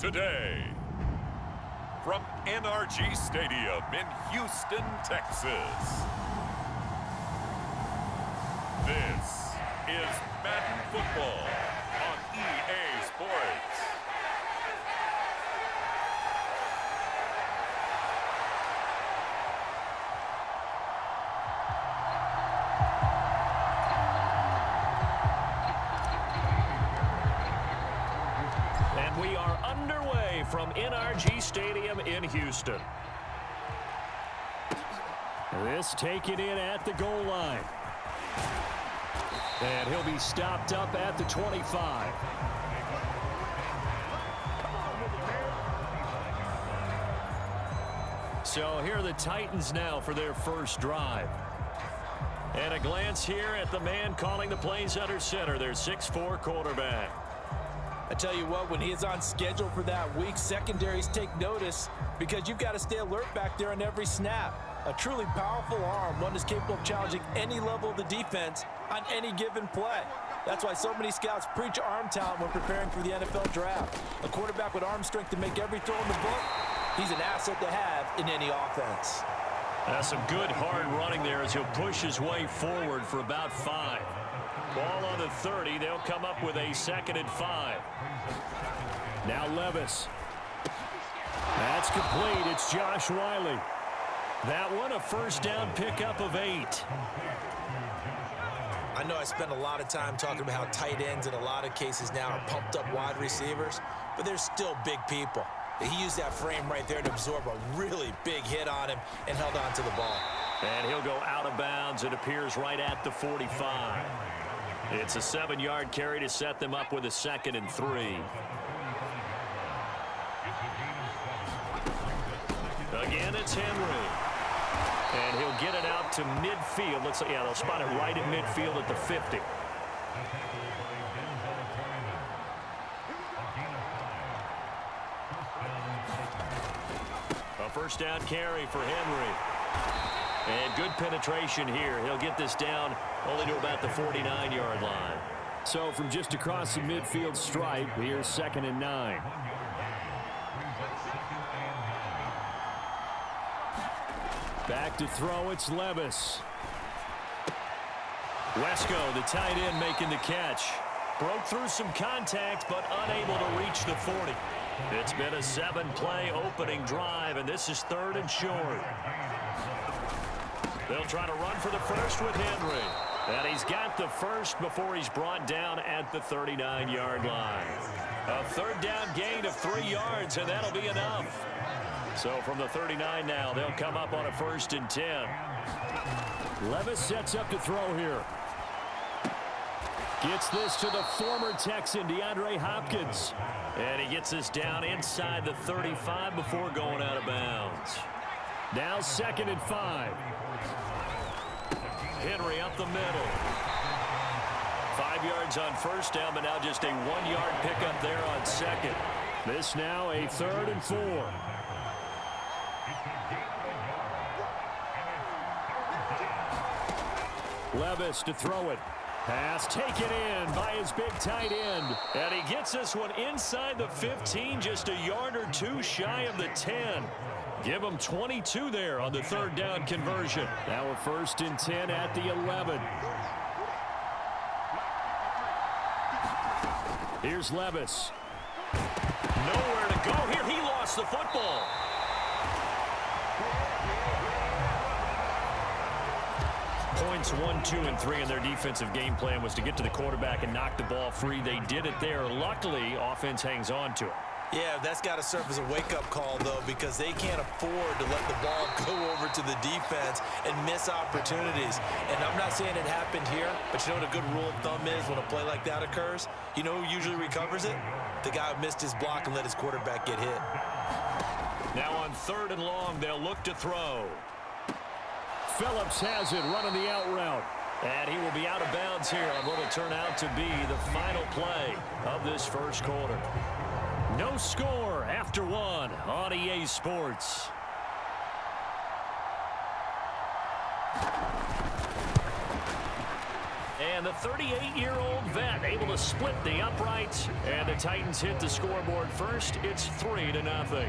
today. From NRG Stadium in Houston, Texas. This is Madden Football on EA Sports. And we are underway from NRG Stadium in Houston. This taken in at the goal line. And he'll be stopped up at the 25. So here are the Titans now for their first drive. And a glance here at the man calling the plays under center, their 6'4" quarterback. I tell you what, when he is on schedule for that week, secondaries take notice because you've got to stay alert back there on every snap. A truly powerful arm, one is capable of challenging any level of the defense on any given play. That's why so many scouts preach arm talent when preparing for the NFL draft. A quarterback with arm strength to make every throw in the book, he's an asset to have in any offense. That's some good hard running there as he'll push his way forward for about 5. Ball on the 30. They'll come up with a 2nd and 5. Now Levis. That's complete. It's Josh Wiley. That one a first down pickup of 8. I know I spend a lot of time talking about how tight ends in a lot of cases now are pumped up wide receivers, but they're still big people. He used that frame right there to absorb a really big hit on him and held on to the ball. And he'll go out of bounds. It appears right at the 45. It's a 7-yard carry to set them up with a 2nd and 3. Again, it's Henry. And he'll get it out to midfield. Looks like, yeah, they'll spot it right at midfield at the 50. A first down carry for Henry. And good penetration here. He'll get this down only to about the 49-yard line. So from just across the midfield stripe, here's 2nd and 9. Back to throw, it's Levis. Wesco, the tight end, making the catch. Broke through some contact, but unable to reach the 40. It's been a 7-play opening drive, and this is 3rd and short. They'll try to run for the first with Henry. And he's got the first before he's brought down at the 39-yard line. A 3rd down gain of 3 yards, and that'll be enough. So from the 39 now, they'll come up on a 1st and 10. Levis sets up to throw here. Gets this to the former Texan, DeAndre Hopkins. And he gets this down inside the 35 before going out of bounds. Now 2nd and 5. Henry up the middle. 5 yards on first down, but now just a 1-yard pickup there on 2nd. This now a 3rd and 4. Levis to throw it. Pass taken in by his big tight end. And he gets this one inside the 15, just a yard or 2 shy of the 10. Give him 22 there on the 3rd down conversion. Now a 1st and 10 at the 11. Here's Levis. Nowhere to go here. He lost the football. Points 1, 2, and 3 in their defensive game plan was to get to the quarterback and knock the ball free. They did it there. Luckily, offense hangs on to it. Yeah, that's got to serve as a wake-up call, though, because they can't afford to let the ball go over to the defense and miss opportunities. And I'm not saying it happened here, but you know what a good rule of thumb is when a play like that occurs? You know who usually recovers it? The guy who missed his block and let his quarterback get hit. Now on 3rd and long, they'll look to throw. Phillips has it, running the out route. And he will be out of bounds here on what will turn out to be the final play of this first quarter. No score after 1 on EA Sports. And the 38-year-old vet able to split the uprights. And the Titans hit the scoreboard first. It's 3-0.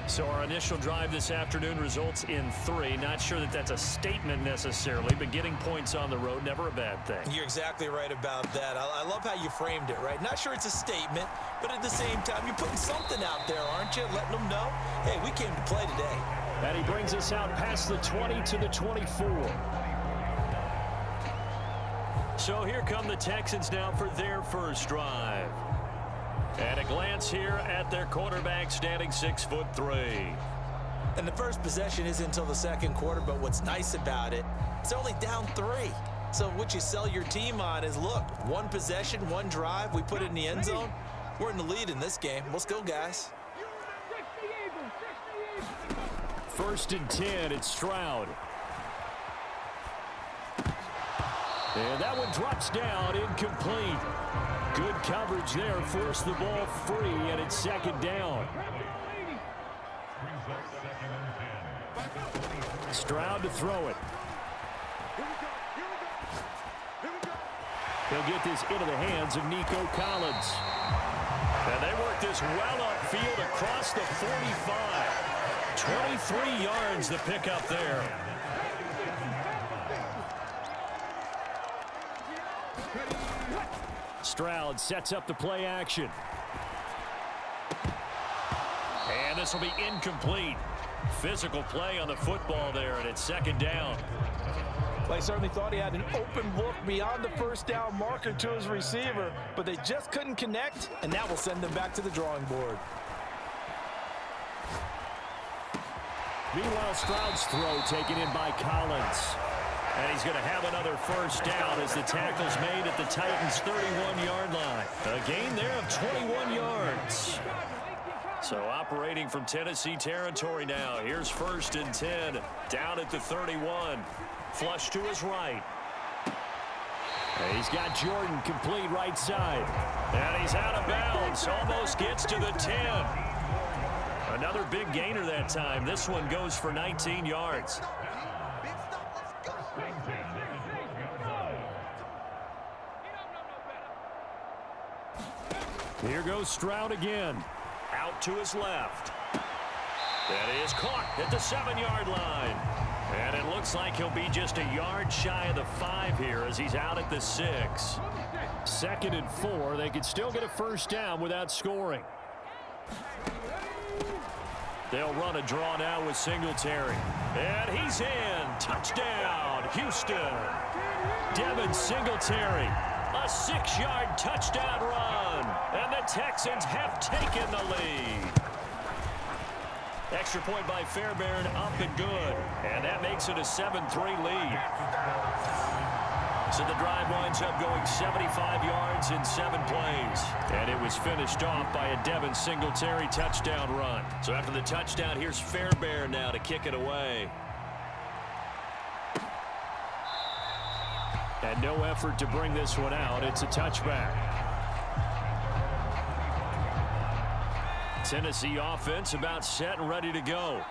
So our initial drive this afternoon results in 3. Not sure that that's a statement necessarily, but getting points on the road, never a bad thing. You're exactly right about that. I love how you framed it, right? Not sure it's a statement, but at the same time, you're putting something out there, aren't you? Letting them know, hey, we came to play today. And he brings us out past the 20 to the 24. So here come the Texans now for their first drive. And a glance here at their quarterback standing 6'3". And the first possession isn't until the second quarter, but what's nice about it, it's only down 3. So what you sell your team on is, look, one possession, one drive, we put it in the end zone. We're in the lead in this game. Let's go, guys. 1st and 10, it's Stroud. And that one drops down, incomplete. Good coverage there, forced the ball free, and it's 2nd down. Stroud to throw it. He'll get this into the hands of Nico Collins. And they work this well upfield across the 45. 23 yards the pickup there. Stroud sets up the play action. And this will be incomplete. Physical play on the football there, and it's 2nd down. Well, he certainly thought he had an open look beyond the first down marker to his receiver, but they just couldn't connect, and that will send them back to the drawing board. Meanwhile, Stroud's throw taken in by Collins. And he's going to have another first down as the tackle's made at the Titans' 31-yard line. A gain there of 21 yards. So operating from Tennessee territory now. Here's 1st and 10 down at the 31. Flush to his right. And he's got Jordan complete right side. And he's out of bounds. Almost gets to the 10. Another big gainer that time. This one goes for 19 yards. Here goes Stroud again. Out to his left. That is caught at the 7-yard line. And it looks like he'll be just a yard shy of the 5 here as he's out at the 6. 2nd and 4. They could still get a first down without scoring. They'll run a draw now with Singletary. And he's in. Touchdown, Houston. Devin Singletary. A 6-yard touchdown run. And the Texans have taken the lead. Extra point by Fairbairn, up and good. And that makes it a 7-3 lead. So the drive winds up going 75 yards in 7 plays. And it was finished off by a Devin Singletary touchdown run. So after the touchdown, here's Fairbairn now to kick it away. And no effort to bring this one out. It's a touchback. Tennessee offense about set and ready to go.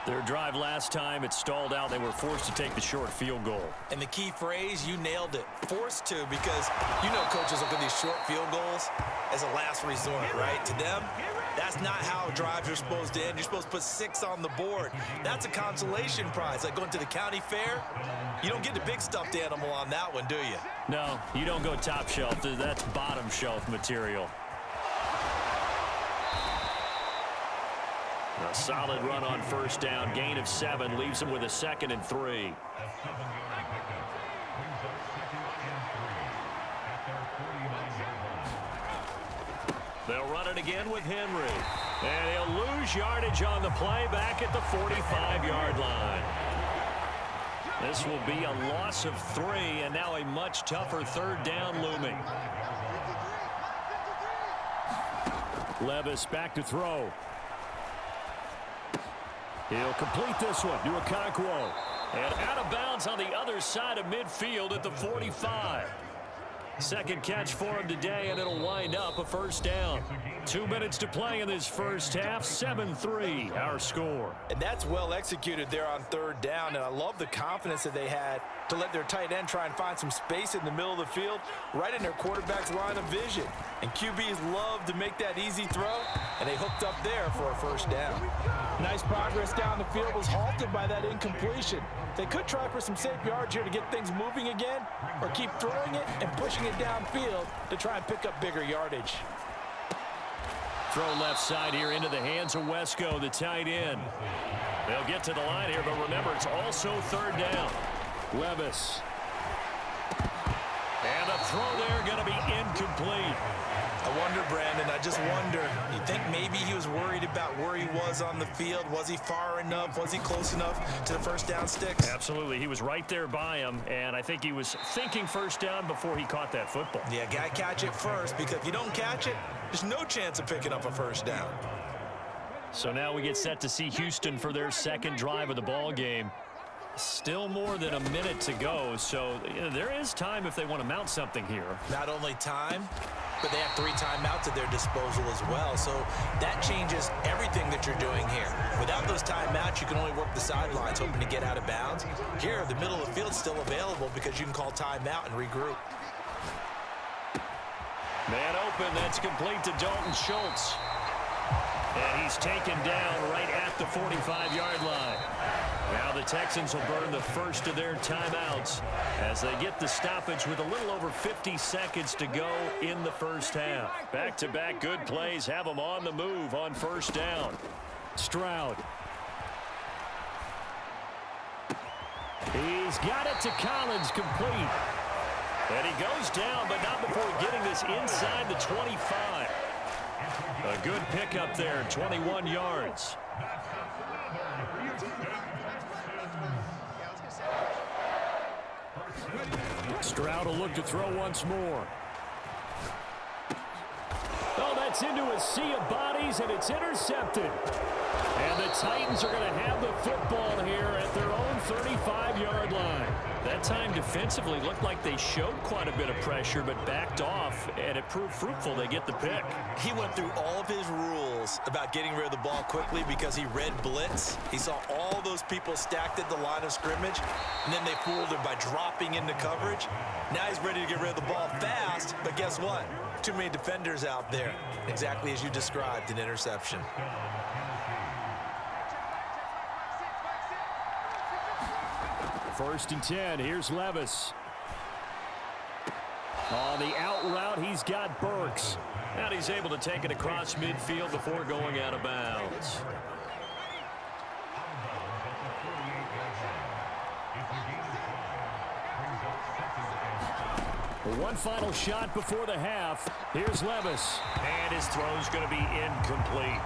Their drive last time, it stalled out. They were forced to take the short field goal. And the key phrase, you nailed it. Forced to, because you know coaches look at these short field goals as a last resort, right? To them, that's not how drives are supposed to end. You're supposed to put 6 on the board. That's a consolation prize. Like going to the county fair, you don't get the big stuffed animal on that one, do you? No, you don't go top shelf. That's bottom shelf material. A solid run on first down. Gain of 7 leaves him with a 2nd and 3. They'll run it again with Henry. And he'll lose yardage on the play back at the 45-yard line. This will be a loss of 3, and now a much tougher 3rd down looming. Levis back to throw. He'll complete this one to Okonkwo. And out of bounds on the other side of midfield at the 45. Second catch for him today, and it'll wind up a first down. 2 minutes to play in this first half. 7-3 our score. And that's well executed there on third down, and I love the confidence that they had to let their tight end try and find some space in the middle of the field, right in their quarterback's line of vision. And QBs love to make that easy throw, and they hooked up there for a first down. Nice progress down the field was halted by that incompletion. They could try for some safe yards here to get things moving again, or keep throwing it and pushing it downfield to try and pick up bigger yardage. Throw left side here into the hands of Wesco, the tight end. They'll get to the line here, but remember, it's also third down. Levis. And a throw there going to be incomplete. I wonder, Brandon, I just wonder, you think maybe he was worried about where he was on the field? Was he far enough? Was he close enough to the first down sticks? Absolutely. He was right there by him, and I think he was thinking first down before he caught that football. Yeah, got to catch it first, because if you don't catch it, there's no chance of picking up a first down. So now we get set to see Houston for their second drive of the ball game. Still more than a minute to go, so there is time if they want to mount something here. Not only time, but they have 3 timeouts at their disposal as well, so that changes everything that you're doing here. Without those timeouts, you can only work the sidelines, hoping to get out of bounds. Here, the middle of the field is still available because you can call timeout and regroup. Man open, that's complete to Dalton Schultz. And he's taken down right at the 45-yard line. Now the Texans will burn the first of their timeouts as they get the stoppage with a little over 50 seconds to go in the first half. Back-to-back good plays have them on the move on first down. Stroud. He's got it to Collins, complete. And he goes down, but not before getting this inside the 25. A good pickup there, 21 yards. Stroud will look to throw once more. Oh, that's into a sea of bodies, and it's intercepted. And the Titans are going to have the football here at their own 35-yard line. That time defensively looked like they showed quite a bit of pressure, but backed off, and it proved fruitful. They get the pick. He went through all of his rules about getting rid of the ball quickly because he read blitz. He saw all those people stacked at the line of scrimmage, and then they fooled him by dropping into coverage. Now he's ready to get rid of the ball fast, but guess what? Too many defenders out there. Exactly as you described, an interception. First and 10, here's Levis. On the out route, he's got Burks. And he's able to take it across midfield before going out of bounds. One final shot before the half. Here's Levis. And his throw's going to be incomplete.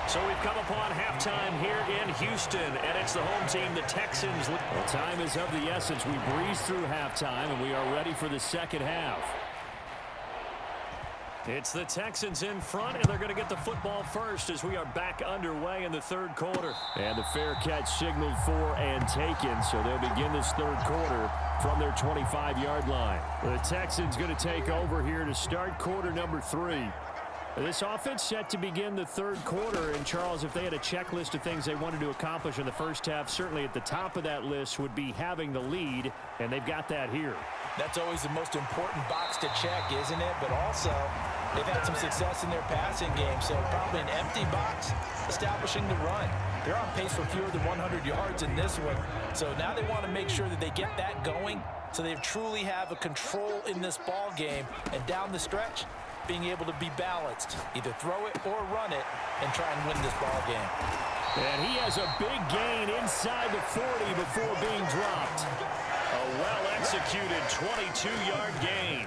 So we've come upon halftime here in Houston, and it's the home team, the Texans. Well, time is of the essence. We breeze through halftime, and we are ready for the second half. It's the Texans in front, and they're going to get the football first as we are back underway in the third quarter. And the fair catch signaled for and taken, so they'll begin this third quarter from their 25-yard line. The Texans going to take over here to start quarter number 3. This offense set to begin the third quarter, and Charles, if they had a checklist of things they wanted to accomplish in the first half, certainly at the top of that list would be having the lead, and they've got that here. That's always the most important box to check, isn't it? But also, they've had some success in their passing game, so probably an empty box establishing the run. They're on pace for fewer than 100 yards in this one, so now they want to make sure that they get that going so they truly have a control in this ball game, and down the stretch, being able to be balanced, either throw it or run it, and try and win this ball game. And he has a big gain inside the 40 before being dropped. A well-executed 22-yard gain.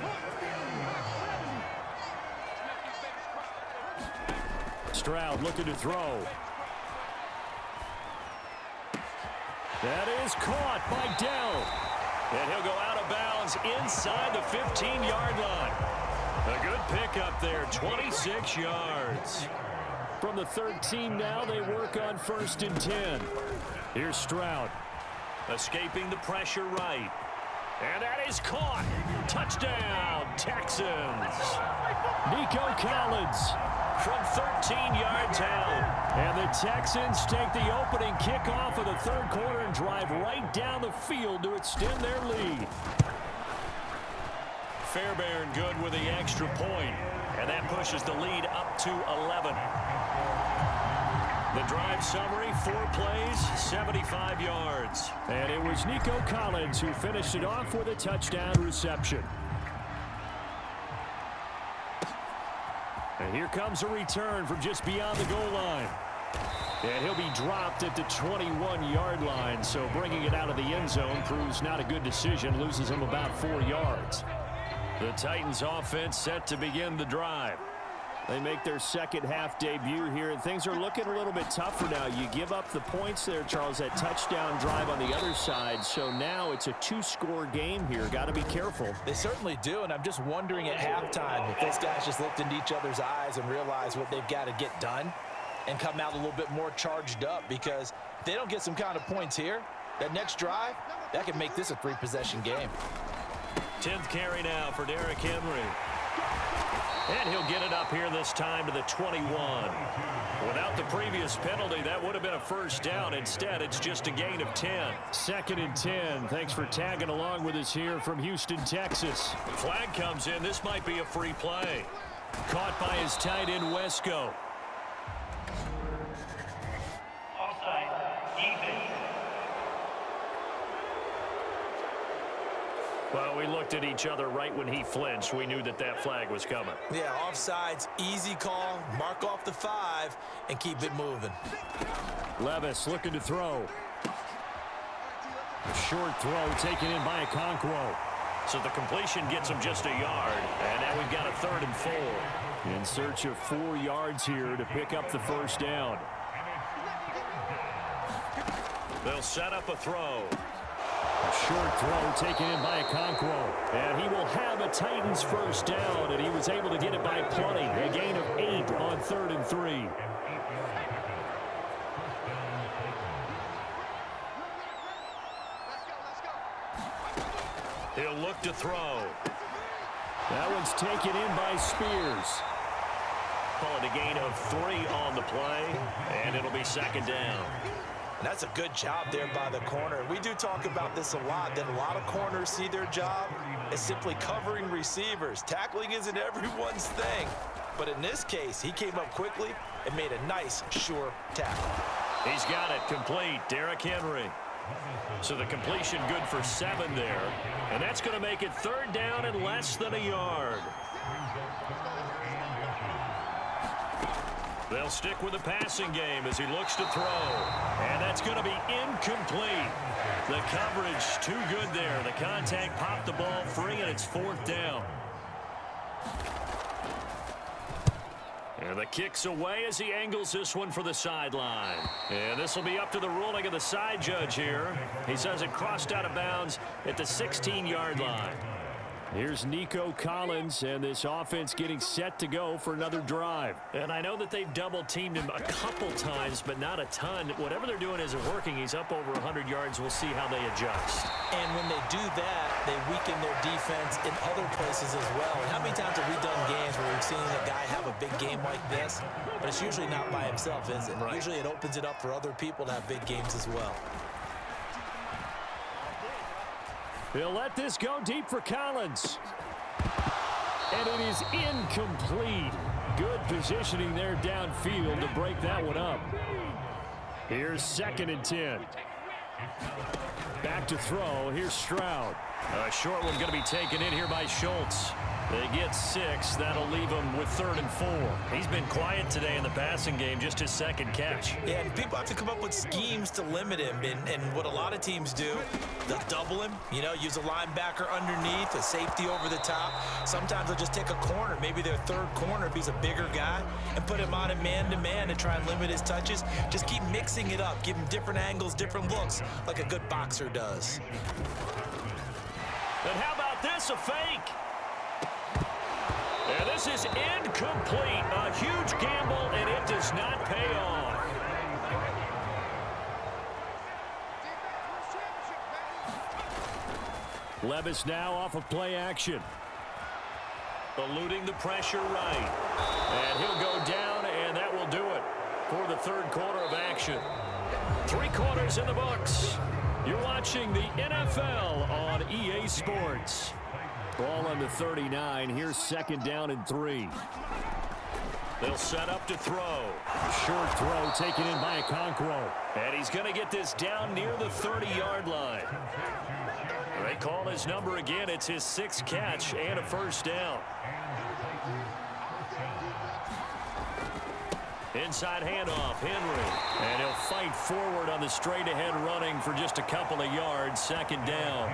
Stroud looking to throw. That is caught by Dell. And he'll go out of bounds inside the 15-yard line. A good pickup there, 26 yards. From the 13 now, they work on first and 10. Here's Stroud. Escaping the pressure right. And that is caught. Touchdown, Texans. Nico Collins from 13 yards out. And the Texans take the opening kickoff of the third quarter and drive right down the field to extend their lead. Fairbairn good with the extra point. And that pushes the lead up to 11. The drive summary, 4 plays, 75 yards. And it was Nico Collins who finished it off with a touchdown reception. And here comes a return from just beyond the goal line. And he'll be dropped at the 21-yard line, so bringing it out of the end zone proves not a good decision, loses him about 4 yards. The Titans offense set to begin the drive. They make their second half debut here, and things are looking a little bit tougher now. You give up the points there, Charles, that touchdown drive on the other side. So now it's a 2-score game here. Got to be careful. They certainly do, and I'm just wondering at halftime if those guys just looked into each other's eyes and realized what they've got to get done and come out a little bit more charged up, because if they don't get some kind of points here, that next drive, that could make this a 3-possession game. 10th carry now for Derrick Henry. And he'll get it up here this time to the 21. Without the previous penalty, that would have been a first down. Instead, it's just a gain of 10. 2nd and 10. Thanks for tagging along with us here from Houston, Texas. Flag comes in. This might be a free play. Caught by his tight end, Wesco. Well, we looked at each other right when he flinched. We knew that that flag was coming. Yeah, offsides, easy call, mark off the 5, and keep it moving. Levis looking to throw. A short throw taken in by Okonkwo. So the completion gets him just a yard, and now we've got a 3rd and 4. In search of 4 yards here to pick up the first down. They'll set up a throw. A short throw taken in by Okonkwo. And he will have a Titans first down, and he was able to get it by plenty. A gain of 8 on 3rd and 3. He'll look to throw. That one's taken in by Spears. Call it a gain of 3 on the play, and it'll be 2nd down. And that's a good job there by the corner. We do talk about this a lot, that a lot of corners see their job as simply covering receivers. Tackling isn't everyone's thing. But in this case, he came up quickly and made a nice, sure tackle. He's got it complete. Derrick Henry. So the completion good for 7 there. And that's going to make it 3rd down and less than a yard. They'll stick with the passing game as he looks to throw. And that's going to be incomplete. The coverage too good there. The contact popped the ball free, and it's 4th down. And the kick's away as he angles this one for the sideline. And this will be up to the ruling of the side judge here. He says it crossed out of bounds at the 16-yard line. Here's Nico Collins, and this offense getting set to go for another drive. And I know that they've double-teamed him a couple times, but not a ton. Whatever they're doing isn't working. He's up over 100 yards. We'll see how they adjust. And when they do that, they weaken their defense in other places as well. And how many times have we done games where we've seen a guy have a big game like this? But it's usually not by himself, is it? Right. Usually it opens it up for other people to have big games as well. He'll let this go deep for Collins. And it is incomplete. Good positioning there downfield to break that one up. Here's 2nd and 10. Back to throw. Here's Stroud. A short one going to be taken in here by Schultz. They get 6. That'll leave him with 3rd and 4. He's been quiet today in the passing game, just his 2nd catch. Yeah, and people have to come up with schemes to limit him. And what a lot of teams do, they'll double him, use a linebacker underneath, a safety over the top. Sometimes they'll just take a corner, maybe their 3rd corner if he's a bigger guy, and put him on a man-to-man and try and limit his touches. Just keep mixing it up, give him different angles, different looks, like a good boxer does. And how about this, a fake? And this is incomplete. A huge gamble, and it does not pay off. Levis now off of play action. Eluding the pressure right. And he'll go down, and that will do it for the third quarter of action. 3 quarters in the books. You're watching the NFL on EA Sports. Ball on the 39. Here's second down and 3. They'll set up to throw. Short throw taken in by Okonkwo. And he's going to get this down near the 30-yard line. They call his number again. It's his 6th catch and a first down. Inside handoff, Henry. And he'll fight forward on the straight-ahead running for just a couple of yards. Second down.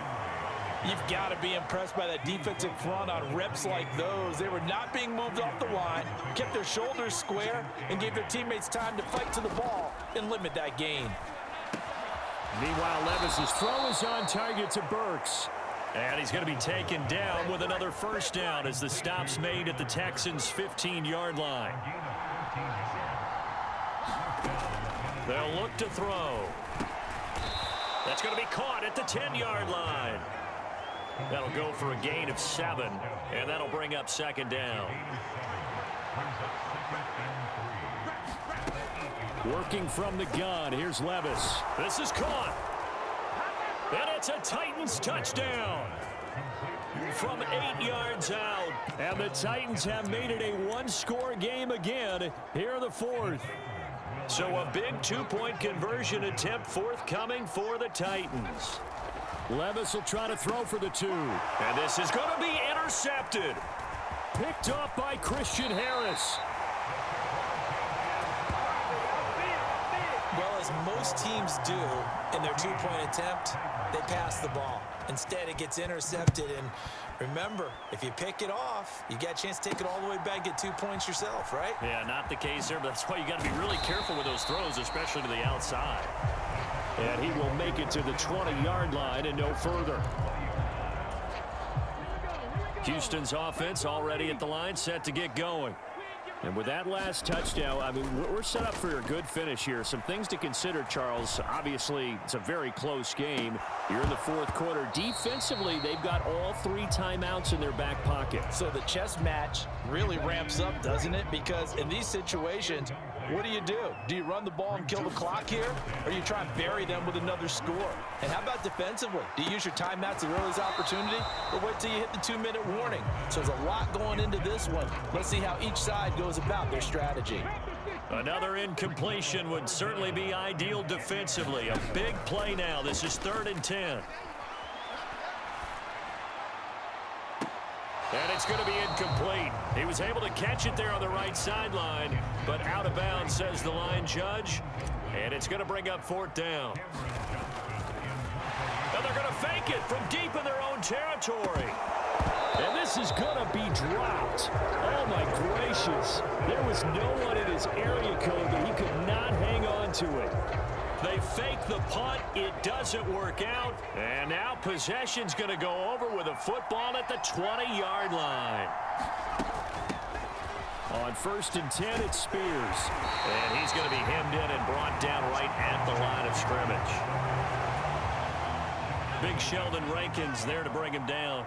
You've got to be impressed by that defensive front on reps like those. They were not being moved off the line, kept their shoulders square, and gave their teammates time to fight to the ball and limit that gain. Meanwhile, Levis's throw is on target to Burks. And he's going to be taken down with another first down as the stop's made at the Texans' 15-yard line. They'll look to throw. That's going to be caught at the 10-yard line. That'll go for a gain of 7, and that'll bring up second down. Working from the gun, here's Levis. This is caught. And it's a Titans touchdown from 8 yards out. And the Titans have made it a one-score game again here in the fourth. So a big 2-point conversion attempt forthcoming for the Titans. Levis will try to throw for the 2. And this is going to be intercepted. Picked up by Christian Harris. Well, as most teams do in their 2-point attempt, they pass the ball. Instead, it gets intercepted. And remember, if you pick it off, you got a chance to take it all the way back, get 2 points yourself, right? Yeah, not the case there, but that's why you got to be really careful with those throws, especially to the outside. And he will make it to the 20-yard line and no further. Houston's offense already at the line, set to get going. And with that last touchdown, I mean, we're set up for a good finish here. Some things to consider, Charles. Obviously, it's a very close game. You're in the fourth quarter. Defensively, they've got all 3 timeouts in their back pocket. So the chess match really ramps up, doesn't it? Because in these situations, what do? Do you run the ball and kill the clock here? Or you try and bury them with another score? And how about defensively? Do you use your timeouts at earliest opportunity? Or wait till you hit the 2-minute warning? So there's a lot going into this one. Let's see how each side goes about their strategy. Another incompletion would certainly be ideal defensively. A big play now. This is 3rd and 10. And it's going to be incomplete. He was able to catch it there on the right sideline, but out of bounds, says the line judge. And it's going to bring up 4th down. And they're going to fake it from deep in their own territory. And this is going to be dropped. Oh, my gracious. There was no one in his area code, but he could not hang on to it. They fake the punt. It doesn't work out. And now possession's going to go over with a football at the 20-yard line. On 1st and 10, it's Spears. And he's going to be hemmed in and brought down right at the line of scrimmage. Big Sheldon Rankins there to bring him down.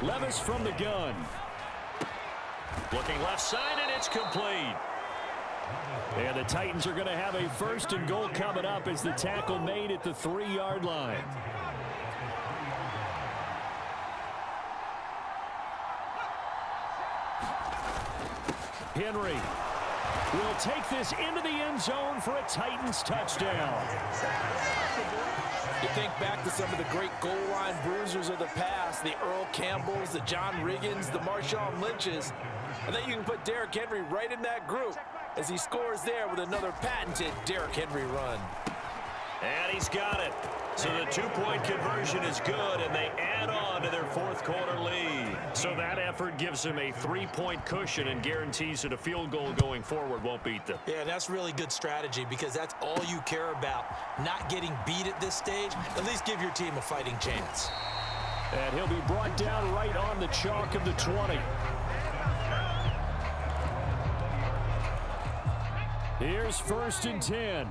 Levis from the gun. Looking left side, and it's complete. And the Titans are going to have a 1st and goal coming up as the tackle made at the 3-yard line. Henry will take this into the end zone for a Titans touchdown. You think back to some of the great goal line bruisers of the past, the Earl Campbells, the John Riggins, the Marshawn Lynches. I think you can put Derrick Henry right in that group as he scores there with another patented Derrick Henry run. And he's got it. So the 2-point conversion is good, and they add on to their 4th quarter lead. So that effort gives them a 3-point cushion and guarantees that a field goal going forward won't beat them. Yeah, that's really good strategy because that's all you care about. Not getting beat at this stage. At least give your team a fighting chance. And he'll be brought down right on the chalk of the 20. Here's 1st and 10.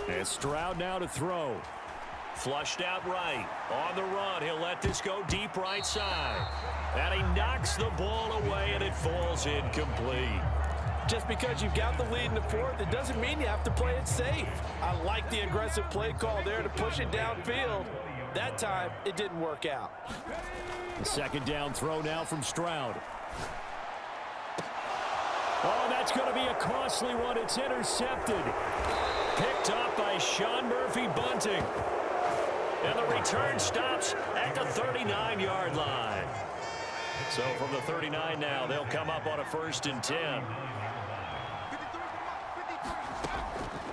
And Stroud now to throw. Flushed out right. On the run, he'll let this go deep right side. And he knocks the ball away, and it falls incomplete. Just because you've got the lead in the fourth, it doesn't mean you have to play it safe. I like the aggressive play call there to push it downfield. That time, it didn't work out. The second down throw now from Stroud. Oh, that's going to be a costly one. It's intercepted. Picked up by Sean Murphy-Bunting. And the return stops at the 39-yard line. So from the 39 now, they'll come up on a 1st and 10.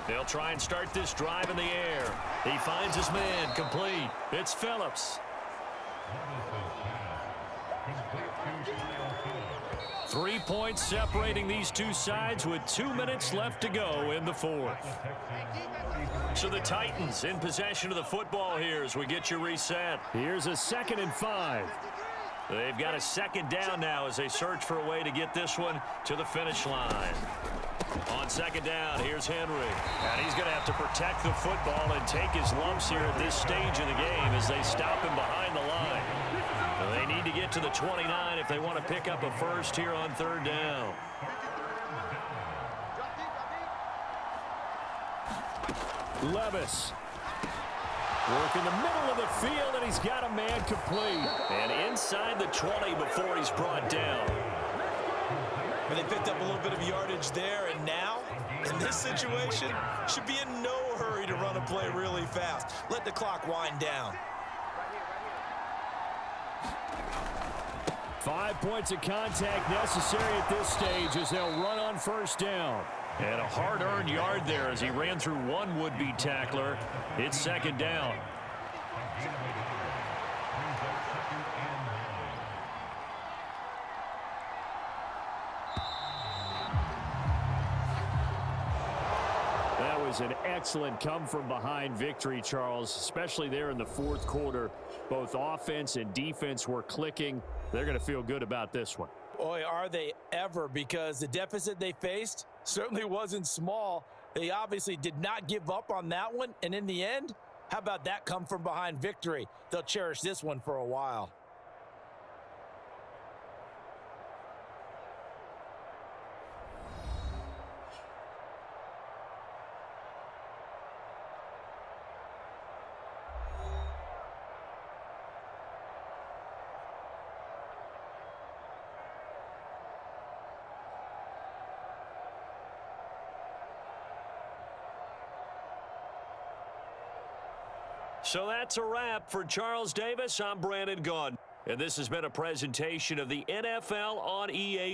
They'll try and start this drive in the air. He finds his man, complete. It's Phillips. 3 points separating these two sides with 2 minutes left to go in the fourth. So the Titans in possession of the football here as we get you reset. Here's a 2nd and 5. They've got a 2nd down now as they search for a way to get this one to the finish line. On 2nd down, here's Henry. And he's going to have to protect the football and take his lumps here at this stage of the game as they stop him behind the line. They need to get to the 29 if they want to pick up a first here on 3rd down. Levis. Work in the middle of the field, and he's got a man complete. And inside the 20 before he's brought down. And they picked up a little bit of yardage there, and now, in this situation, should be in no hurry to run a play really fast. Let the clock wind down. 5 points of contact necessary at this stage as they'll run on 1st down. And a hard-earned yard there as he ran through one would-be tackler. It's 2nd down. That was an excellent come-from-behind victory, Charles, especially there in the 4th quarter. Both offense and defense were clicking. They're going to feel good about this one. Boy, are they ever, because the deficit they faced certainly wasn't small. They obviously did not give up on that one, and in the end, how about that come-from-behind victory? They'll cherish this one for a while. So that's a wrap for Charles Davis. I'm Brandon Gaudin, and this has been a presentation of the NFL on EA